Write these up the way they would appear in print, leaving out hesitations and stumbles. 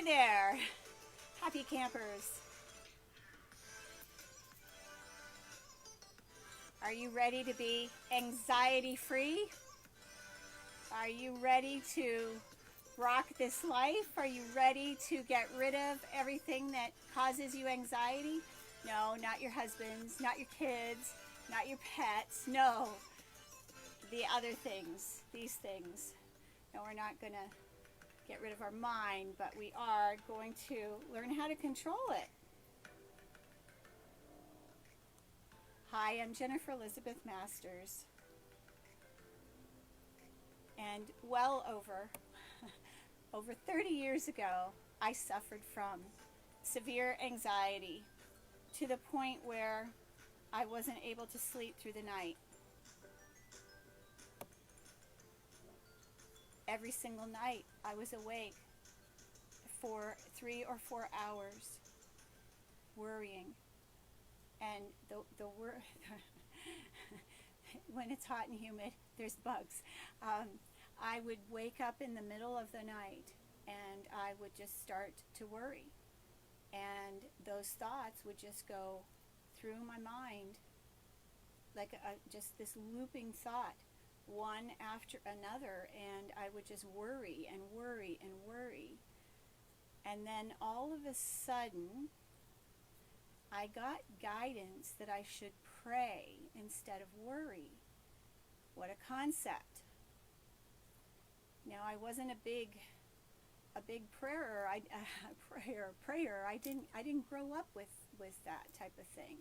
Hi there, happy campers. Are you ready to be anxiety free? Are you ready to rock this life? Are you ready to get rid of everything that causes you anxiety? No, not your husbands, not your kids, not your pets. No, the other things, these things. No, we're not going to get rid of our mind, but we are going to learn how to control it. Hi, I'm Jennifer Elizabeth Masters, and well over 30 years ago, I suffered from severe anxiety to the point where I wasn't able to sleep through the night. Every single night, I was awake for 3 or 4 hours worrying. And the when it's hot and humid, there's bugs. I would wake up in the middle of the night and I would just start to worry. And those thoughts would just go through my mind like just this looping thought, one after another, and I would just worry and worry and worry. And then all of a sudden, I got guidance that I should pray instead of worry. What a concept. Now, I wasn't a big prayer. Prayer. I didn't grow up with that type of thing.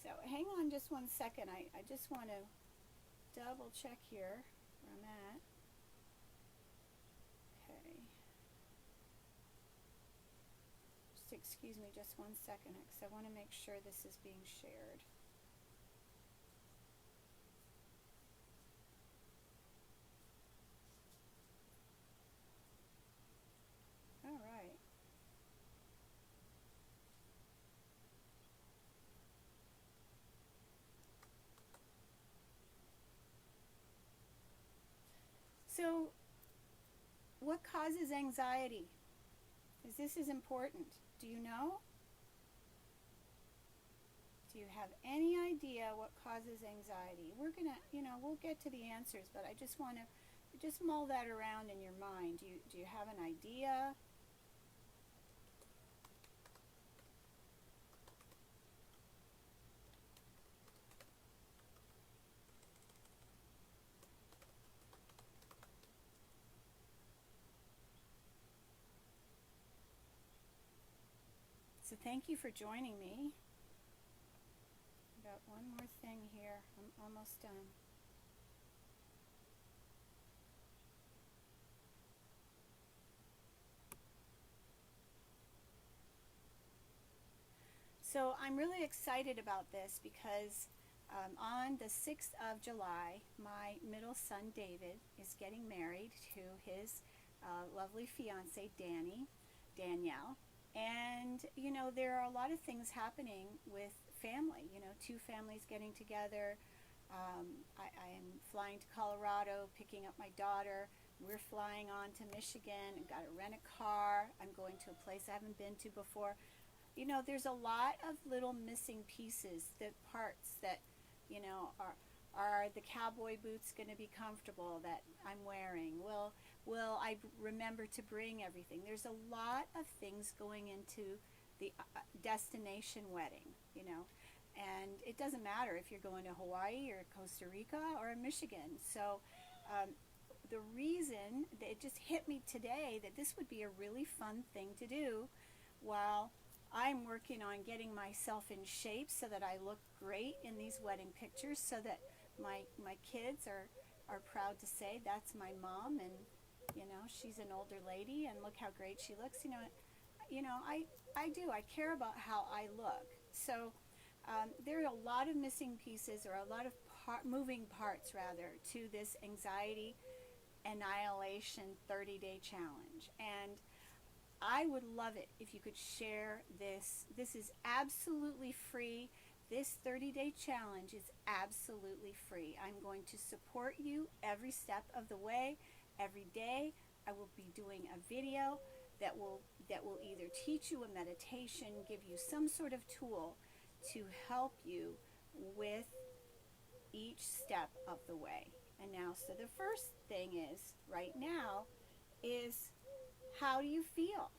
So hang on just one second. I just want to double check here where I'm at. Okay. Just excuse me just one second because I want to make sure this is being shared. All right. So, what causes anxiety? Because this is important. Do you know? Do you have any idea what causes anxiety? We're gonna, we'll get to the answers, but I just want to just mull that around in your mind. Do you have an idea? So thank you for joining me. Got one more thing here. I'm almost done. So I'm really excited about this because on the 6th of July, my middle son David is getting married to his lovely fiance Danielle. And, there are a lot of things happening with family, two families getting together. I am flying to Colorado, picking up my daughter. We're flying on to Michigan and got to rent a car. I'm going to a place I haven't been to before. There's a lot of little missing pieces, the parts that, are the cowboy boots going to be comfortable that I'm wearing? Will I remember to bring everything? There's a lot of things going into the destination wedding, and it doesn't matter if you're going to Hawaii or Costa Rica or Michigan. So the reason that it just hit me today that this would be a really fun thing to do while I'm working on getting myself in shape so that I look great in these wedding pictures, so that my kids are proud to say that's my mom, and she's an older lady and look how great she looks. I care about how I look. So there are a lot of missing pieces, or a lot of moving parts rather, to this anxiety annihilation 30-day challenge. And I would love it if you could share this. This is absolutely free. This 30-day challenge is absolutely free. I'm going to support you every step of the way. Every day I will be doing a video that will either teach you a meditation, give you some sort of tool to help you with each step of the way. And now, so the first thing is right now is, how do you feel?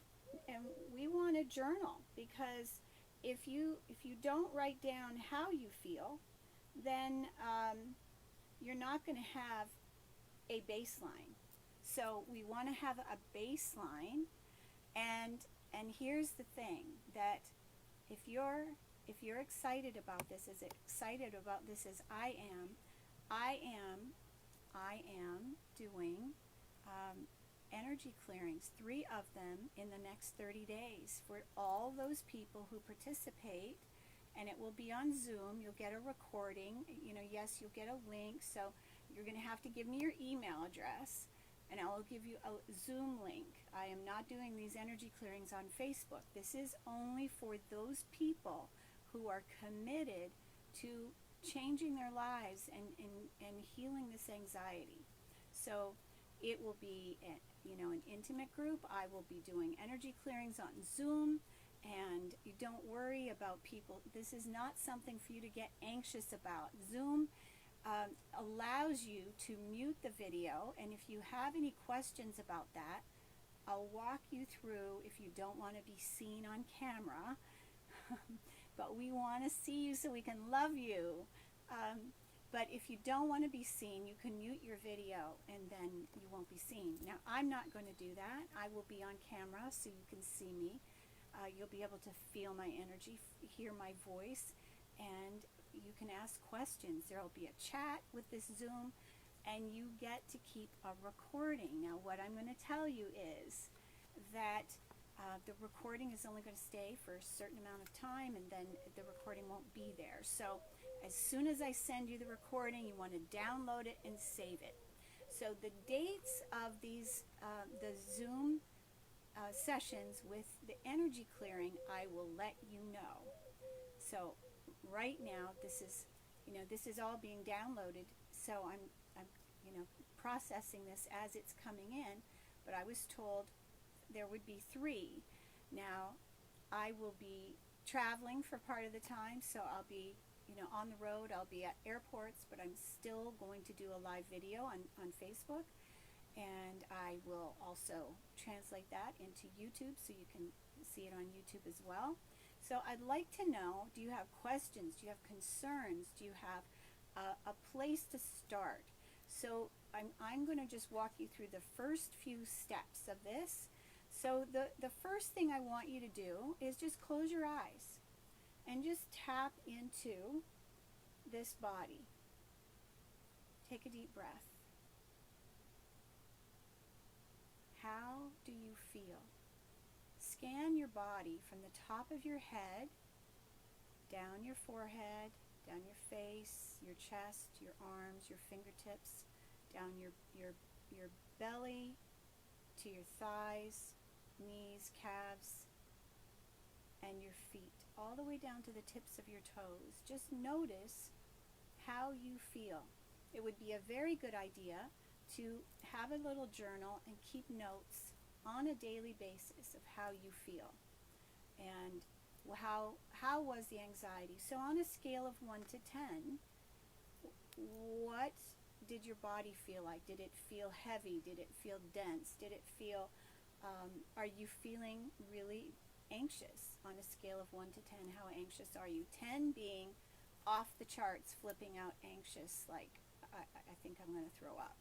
And we want to journal, because if you don't write down how you feel, then you're not going to have a baseline. So we want to have a baseline, and here's the thing, that if you're excited about this, as excited about this as I am doing energy clearings, 3 of them in the next 30 days for all those people who participate, and it will be on Zoom. You'll get a recording, yes, you'll get a link, so you're going to have to give me your email address, and I will give you a Zoom link. I am not doing these energy clearings on Facebook. This is only for those people who are committed to changing their lives and healing this anxiety. So it will be an intimate group. I will be doing energy clearings on Zoom, and you don't worry about people. This is not something for you to get anxious about. Zoom allows you to mute the video, and if you have any questions about that, I'll walk you through if you don't want to be seen on camera. But we want to see you so we can love you. But if you don't want to be seen, you can mute your video and then you won't be seen. Now, I'm not going to do that. I will be on camera so you can see me. You'll be able to feel my energy, hear my voice, and you can ask questions. There will be a chat with this Zoom, and you get to keep a recording. Now, what I'm going to tell you is that the recording is only going to stay for a certain amount of time, and then the recording won't be there. So as soon as I send you the recording, you want to download it and save it. So the dates of these, the Zoom sessions with the energy clearing, I will let you know. So right now, this is all being downloaded. So I'm processing this as it's coming in. But I was told there would be 3. Now, I will be traveling for part of the time, so I'll be on the road. I'll be at airports, but I'm still going to do a live video on Facebook, and I will also translate that into YouTube so you can see it on YouTube as well. So I'd like to know, do you have questions? Do you have concerns? Do you have a place to start? So I'm going to just walk you through the first few steps of this. So the first thing I want you to do is just close your eyes and just tap into this body. Take a deep breath. How do you feel? Scan your body from the top of your head, down your forehead, down your face, your chest, your arms, your fingertips, down your belly, to your thighs, knees, calves, and your feet, all the way down to the tips of your toes. Just notice how you feel. It would be a very good idea to have a little journal and keep notes on a daily basis of how you feel and how was the anxiety. So on a scale of 1 to 10, what did your body feel like? Did it feel heavy? Did it feel dense? Did it feel, are you feeling really anxious? On a scale of 1 to 10, how anxious are you? 10 being off the charts, flipping out anxious, like I think I'm going to throw up.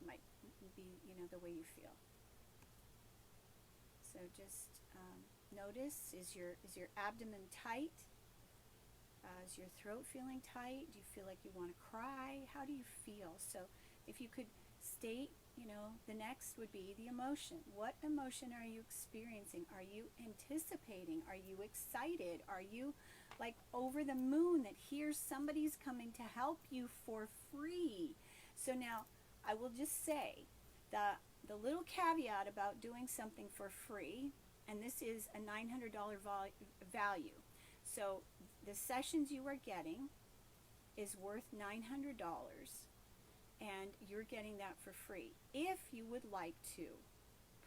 Might be, the way you feel. So just notice, is your abdomen tight? Is your throat feeling tight? Do you feel like you want to cry? How do you feel? So if you could state, the next would be the emotion. What emotion are you experiencing? Are you anticipating? Are you excited? Are you like over the moon that here's somebody's coming to help you for free? So now I will just say the little caveat about doing something for free, and this is a $900 value. So the sessions you are getting is worth $900, and you're getting that for free. If you would like to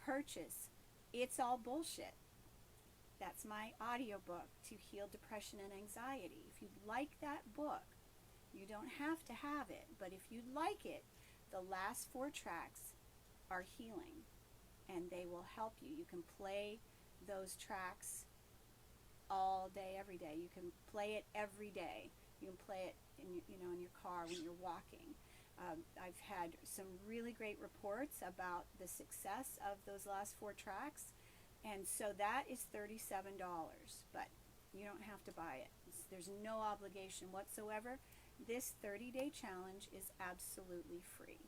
purchase It's All Bullshit. That's my audiobook to heal depression and anxiety. If you'd like that book, you don't have to have it, but if you'd like it, the last 4 tracks are healing, and they will help you. You can play those tracks all day, every day. You can play it every day. You can play it in your car when you're walking. I've had some really great reports about the success of those last 4 tracks, and so that is $37, but you don't have to buy it. There's no obligation whatsoever. This 30-day challenge is absolutely free.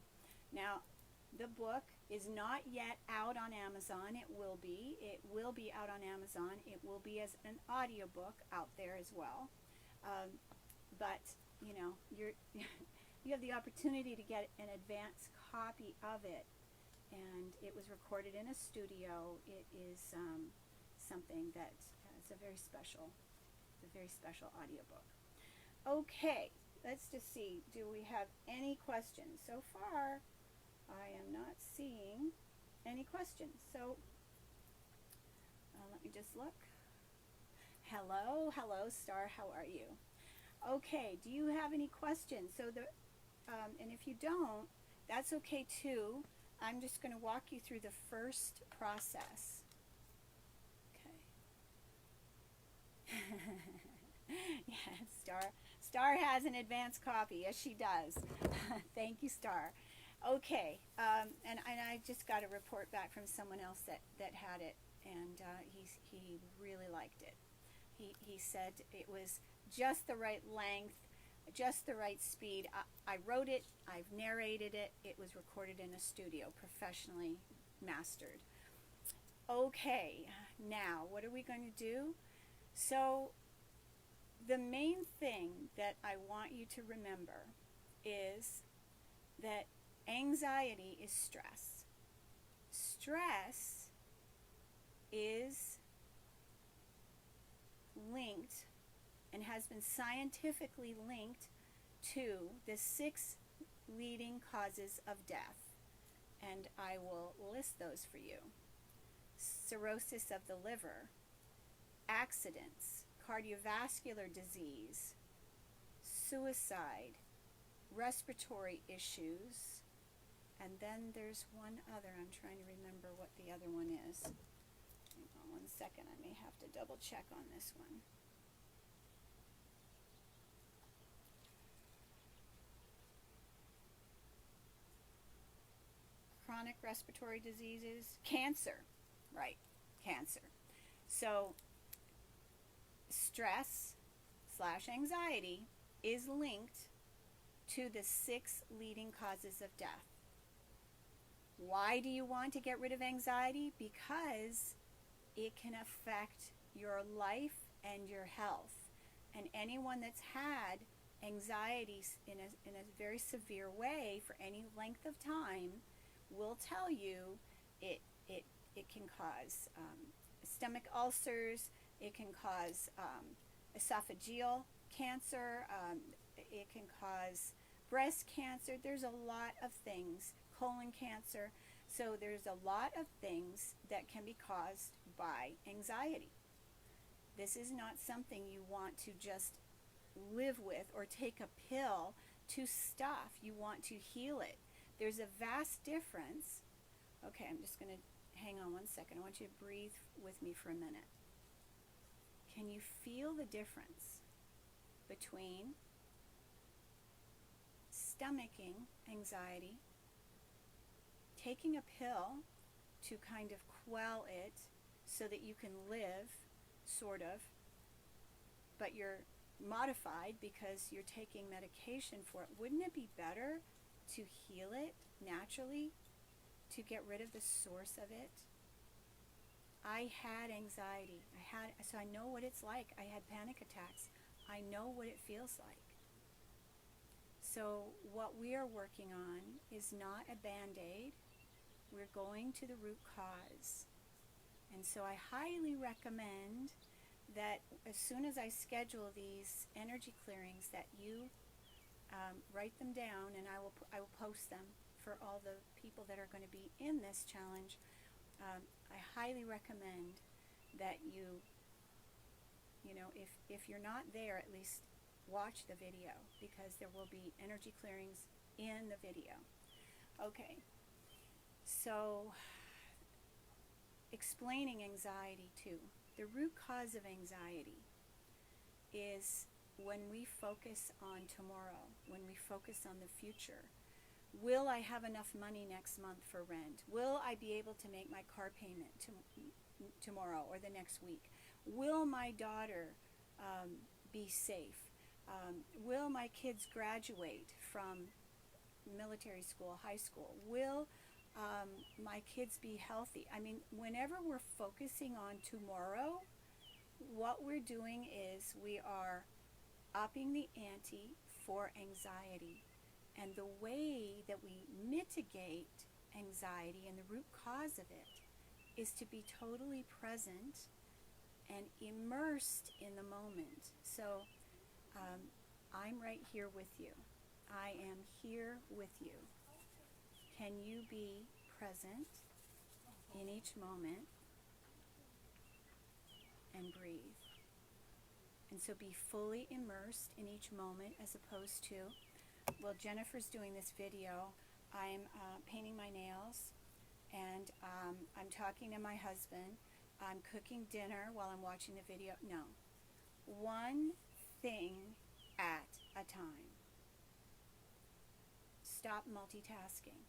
Now, the book is not yet out on Amazon. It will be. It will be out on Amazon. It will be as an audiobook out there as well. But you have the opportunity to get an advance copy of it, and it was recorded in a studio. It is something that is a very special audiobook. Okay, let's just see. Do we have any questions? So far, I am not seeing any questions. So let me just look. Hello, Star. How are you? Okay. Do you have any questions? So and if you don't, that's okay too. I'm just going to walk you through the first process. Okay. Yeah, Star has an advanced copy. Yes, she does. Thank you, Star. Okay, and I just got a report back from someone else that had it, and he really liked it. He said it was just the right length, just the right speed. I wrote it, I've narrated it, it was recorded in a studio, professionally mastered. Okay, now what are we going to do? So the main thing that I want you to remember is that anxiety is stress. Stress is linked and has been scientifically linked to the 6 leading causes of death. And I will list those for you. Cirrhosis of the liver, accidents, cardiovascular disease, suicide, respiratory issues, and then there's one other. I'm trying to remember what the other one is. Hang on one second. I may have to double check on this one. Chronic respiratory diseases, cancer, right, cancer. So stress/anxiety is linked to the 6 leading causes of death. Why do you want to get rid of anxiety? Because it can affect your life and your health. And anyone that's had anxiety in a very severe way for any length of time will tell you it can cause stomach ulcers, it can cause esophageal cancer, it can cause breast cancer. There's a lot of things, colon cancer. So there's a lot of things that can be caused by anxiety. This is not something you want to just live with or take a pill to stuff. You want to heal it. There's a vast difference. Okay, I'm just going to hang on one second. I want you to breathe with me for a minute. Can you feel the difference between stomaching anxiety, taking a pill to kind of quell it so that you can live, sort of, but you're modified because you're taking medication for it? Wouldn't it be better to heal it naturally, to get rid of the source of it? I had anxiety. So I know what it's like. I had panic attacks. I know what it feels like. So what we are working on is not a Band-Aid. We're going to the root cause. And so I highly recommend that as soon as I schedule these energy clearings, that you write them down, and I will post them for all the people that are going to be in this challenge. I highly recommend that you know, if you're not there, at least watch the video, because there will be energy clearings in the video. Okay, so explaining anxiety too. The root cause of anxiety is when we focus on tomorrow, when we focus on the future. Will I have enough money next month for rent? Will I be able to make my car payment tomorrow or the next week? Will my daughter be safe? Will my kids graduate from military school, high school? Will my kids be healthy? I mean, whenever we're focusing on tomorrow, what we're doing is we are upping the ante for anxiety. And the way that we mitigate anxiety and the root cause of it is to be totally present and immersed in the moment. So I'm right here with you. I am here with you. Can you be present in each moment and breathe? And so be fully immersed in each moment, as opposed to, well, Jennifer's doing this video, I'm painting my nails, and I'm talking to my husband, I'm cooking dinner while I'm watching the video. No. One thing at a time. Stop multitasking.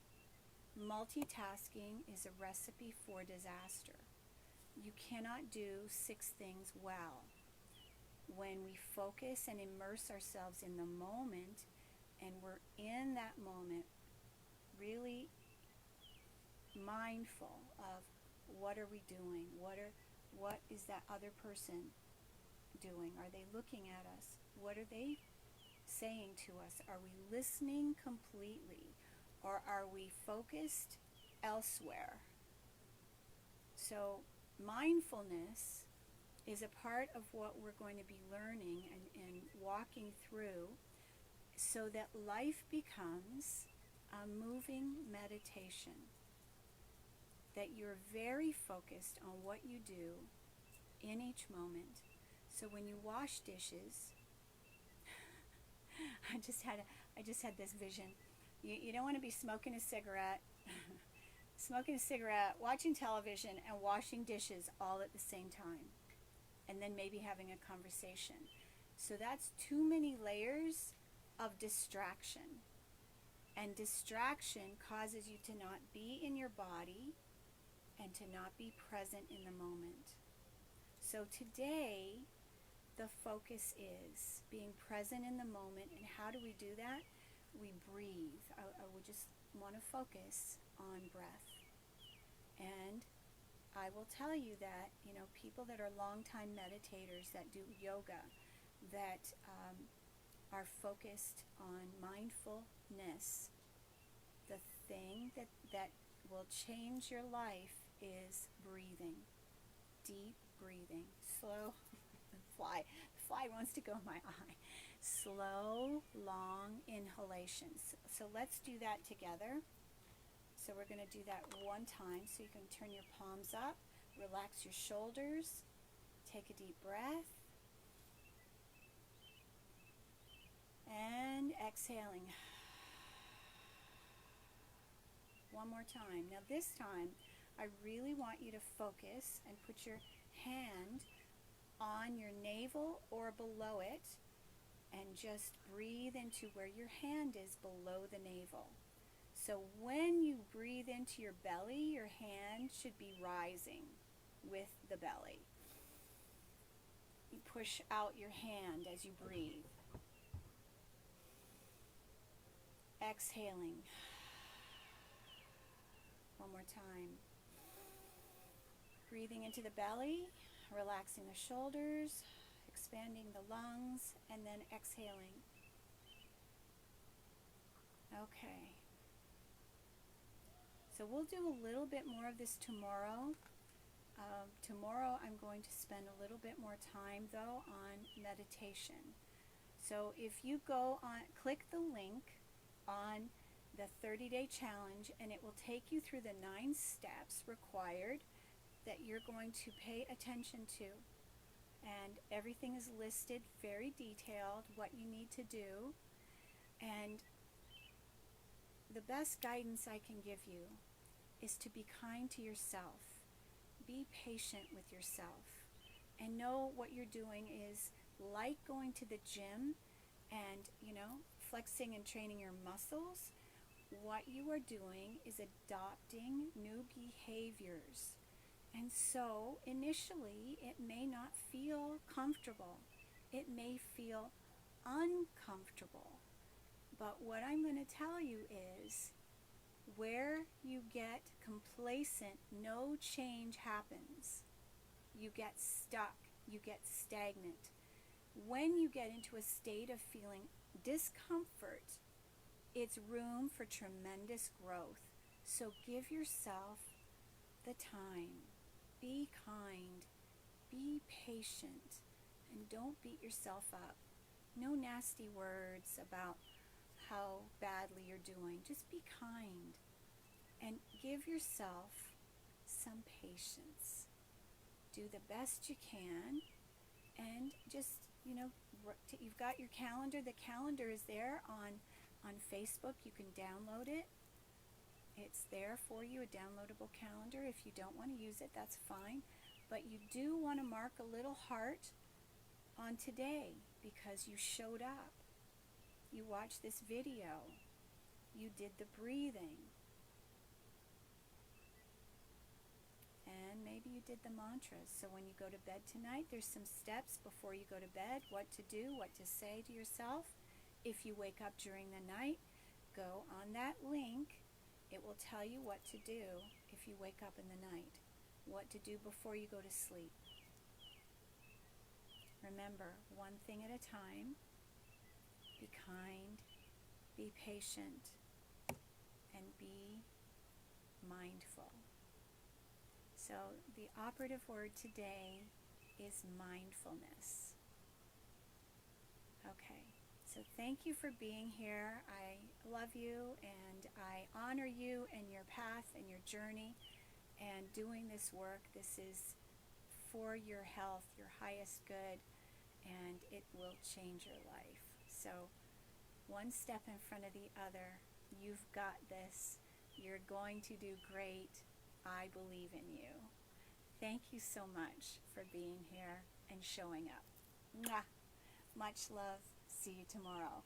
Multitasking is a recipe for disaster. You cannot do 6 things well. When we focus and immerse ourselves in the moment, and we're in that moment really mindful of what are we doing, what is that other person doing, are they looking at us, what are they saying to us, are we listening completely, or are we focused elsewhere? So mindfulness is a part of what we're going to be learning and walking through, so that life becomes a moving meditation, that you're very focused on what you do in each moment. So when you wash dishes, I just had this vision. You don't want to be smoking a cigarette, watching television, and washing dishes all at the same time, and then maybe having a conversation. So that's too many layers of distraction, and distraction causes you to not be in your body and to not be present in the moment. So today the focus is being present in the moment. And how do we do that? We breathe. I would just want to focus on breath. And I will tell you that, you know, people that are longtime meditators, that do yoga, that are focused on mindfulness, the thing that will change your life is breathing. Deep breathing. Slow. The fly wants to go in my eye. Slow, long inhalations. So let's do that together. So we're going to do that one time. So you can turn your palms up, relax your shoulders, take a deep breath, and exhaling. One more time. Now this time, I really want you to focus and put your hand on your navel or below it, and just breathe into where your hand is below the navel. So when you breathe into your belly, your hand should be rising with the belly. You push out your hand as you breathe. Exhaling. One more time. Breathing into the belly, relaxing the shoulders, expanding the lungs, and then exhaling. Okay. So we'll do a little bit more of this tomorrow. Tomorrow I'm going to spend a little bit more time though on meditation. So if you go on, click the link on the 30-day challenge, and it will take you through the 9 steps required that you're going to pay attention to. And everything is listed very detailed, what you need to do. And the best guidance I can give you is to be kind to yourself. Be patient with yourself. And know what you're doing is like going to the gym and, flexing and training your muscles. What you are doing is adopting new behaviors. And so, initially, it may not feel comfortable. It may feel uncomfortable. But what I'm going to tell you is, where you get complacent, no change happens. You get stuck. You get stagnant. When you get into a state of feeling discomfort, it's room for tremendous growth. So give yourself the time. Be kind. Be patient. And don't beat yourself up. No nasty words about how badly you're doing. Just be kind. And give yourself some patience. Do the best you can. And just, you've got your calendar. The calendar is there on Facebook. You can download it. It's there for you, a downloadable calendar. If you don't want to use it, that's fine. But you do want to mark a little heart on today because you showed up. You watched this video. You did the breathing. And maybe you did the mantras. So when you go to bed tonight, there's some steps before you go to bed, what to do, what to say to yourself. If you wake up during the night, go on that link. It will tell you what to do if you wake up in the night, what to do before you go to sleep. Remember, one thing at a time. Be kind, be patient, and be mindful. So the operative word today is mindfulness. Okay, so thank you for being here. I love you and I honor you and your path and your journey and doing this work. This is for your health, your highest good, and it will change your life. So one step in front of the other. You've got this. You're going to do great. I believe in you. Thank you so much for being here and showing up. Mwah. Much love. See you tomorrow.